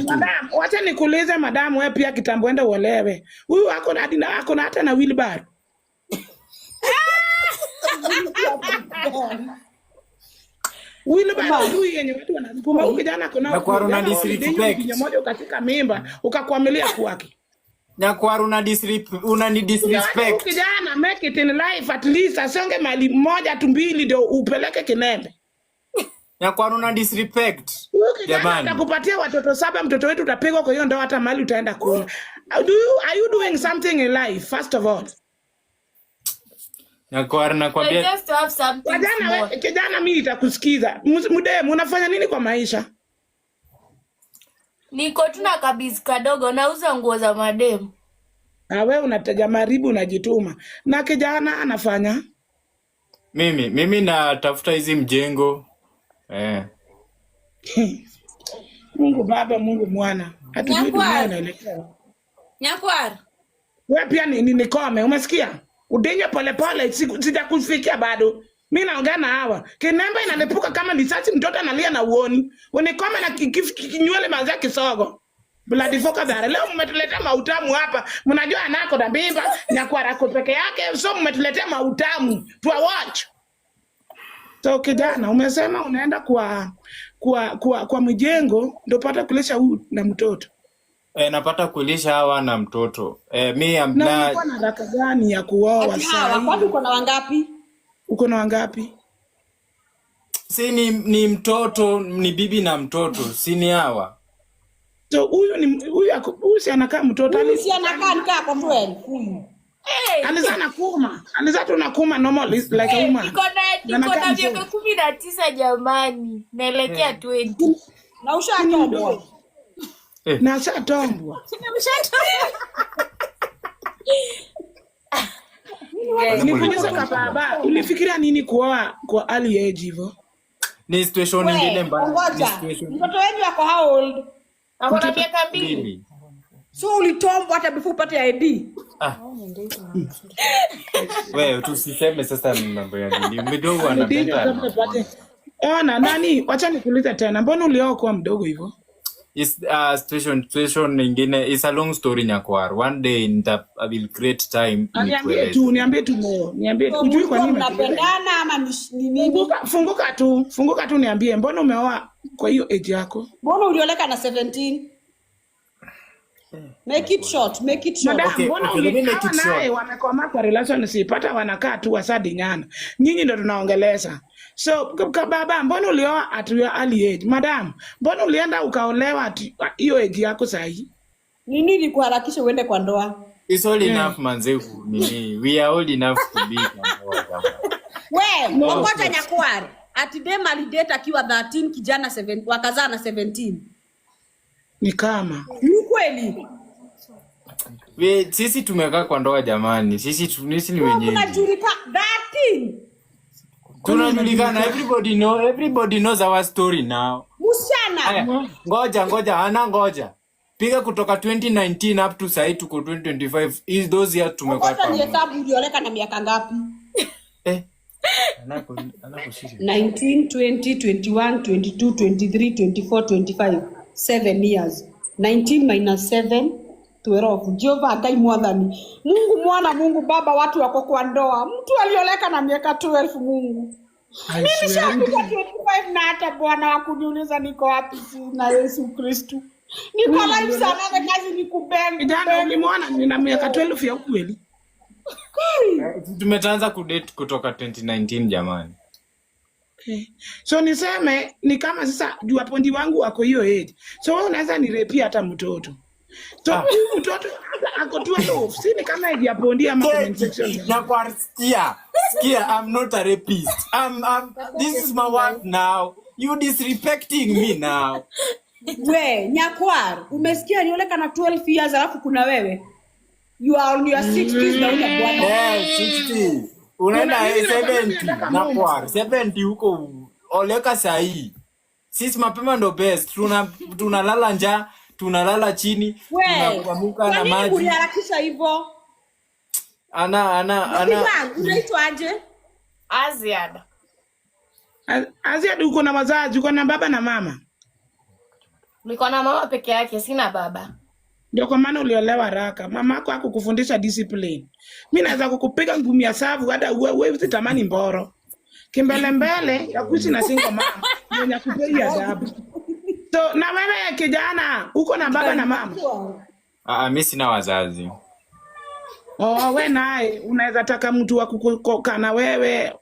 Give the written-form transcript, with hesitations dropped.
Madam, wacha nikuulize madam, wewe pia kitambo enda uolewe. Huyu ako na hata na wheelbarrow. Wheelbarrow huyu yenye watu wanazipuma. Huyu kijana kuna Nyakwaru na disrespect. Kinyo moja ukatika mimba, ukakuamilia kwake. Nyakwaru na disrespect. Kijana make it in life at least asonge mali moja tu mbili ndio upeleke Kinembe. Nyakwaru na disrespect. Jamani, nakupatia watoto 7, mtoto wetu utapigwa kwa hiyo ndio hata mali utaenda kula. Are you doing something in life first of all? Nyakwaru nakwambia. Just to have something. Kijana mimi nitakusikiza. Mudemu unafanya nini kwa maisha? Niko tu na kabizi kadogo nauza nguo za mademu. Na wewe unatega maribu unajituma. Na kijana anafanya? Mimi natafuta hizi mjengo. Mungu Baba, Mungu Mwana. Hatujui dunia inaelekea. Nyakwaru. Wewe pia nikome, umesikia? Udenye pole sijakufikia bado. Mimi naongea na hawa. Kinembe inalipuka kama risasi, mtoto analia na uoni. Unikome na kinywele manzi kisogo. Bloody foka dare. Leo mmetuletea mautamu hapa. Mnajua anako na mimba, Nyakwaru ako peke yake, so mmetuletea mautamu. To watch. So kijana, umesema unaenda kwa mjengo ndio pata kulisha huyu na mtoto. Napata kulisha hawa na mtoto. Mimi na uko na raka gani ya kuoa sasa? Kwani uko na wangapi? Uko na wangapi? Si ni mtoto, ni bibi na mtoto, si ni hawa. So huyu si anakaa mtoto, huyu si anakaa nikaa kwa 12. Alizana kuma. Alizatu na kuma normal like a woman. Niko na miaka 19 jamani. Naelekea 20. Na ushatombwa. Na ushatombwa. Nikuuliza baba, ulifikiria nini kuoa kwa early age hivyo? Ni situation nyingine mbaya. Mtoto wenu ako how old? Ako na miaka 2. So ulitombwa hata before upate ID? Wewe tusiseme sasa mambo ya nini. Mdogo anapenda. Ona nani, wacha nikuulize tena. Mbona ulioa kwa mdogo hivyo? Is situation nyingine, is a long story Nyakwaru. One day I will create time. Niambie tu leo. Niambie ujui kwa nini mnapendana ama ni nini? Funguka tu niambie mbona umeoa kwa hiyo age yako? Mbona ulioleka na 17? Make it short. Madam, mbona ulioa naye wamekoma kwa relationship hata wanakaa tu wasadi nyana. Nyinyi ndio tunaongeleza. So baba, mbona ulioa at your early age? Madam, mbona ulienda ukaolewa at hiyo age yako sahi? Nini ilikuharakisha uende kwa ndoa? It's all enough manzeku. We are old enough to be wewe, ngoja Nyakwaru. Ati dem alidate akiwa 13 kijana 7 wakazaa na 17. Ni kama. Ni kweli? Sisi tumekaa kwa ndoa jamani. Sisi ni wenyewe. Tunajulika 13. Tunajulikana, everybody knows our story now. Musiana. Ngoja. Piga kutoka 2019 up to sasa tuko 2025. Is those years tumekaa kwa. Ngoja hesabu ulioleka na miaka ngapi? 19, 20, 21, 22, 23, 24, 25. 7 years. 19 minus 7 12. Jehova akai mwadhani. Mungu Mwana, Mungu Baba, watu wako kwa ndoa. Mtu alioleka na miaka 12 Mungu. Mimi shafika 25 na hata Bwana wakuniuliza niko wapi na Yesu Kristo. Niko live sana na kazi nikubenga. Kijana ulimwona nina miaka 12 ya kweli. Tumetaanza kudate kutoka 2019 jamani. Okay. So niseme ni kama sasa juu apondi wangu wako hiyo age. So wewe unaweza nirepia hata mtoto. So mtoto ako 12. Si ni kama age apondi ama comment section. Nyakwaru skia, I'm not a rapist. This is my wife now. You disrespecting me now. We, Nyakwaru, umesikia nioleka na 12 years alafu kuna wewe? You are on your 60s na una bwana. 60. Unaenda 70. Nyakwaru, 70 huko oleka sahi. Sisi mapema ndo best. Tunalala njaa, tunalala chini, tunakuamuka na maji. Kwa nini uliharakisha hivyo? Unaitwa aje? Aziad uko na wazazi, uko na baba na mama? Niko na mama peke yake, sina baba. Ndio kwa maana uliolewa haraka. Mamako hakukufundisha discipline. Mimi naweza kukupiga ngumi ya savu hata wewe usitamani mboro. Kimbele mbele ya kuishi na single mama. Mwenye kupei adabu. So na wewe kijana, uko na baba na mama? Mimi sina wazazi. Oh, wewe naye unaweza taka mtu wa kukukoka na wewe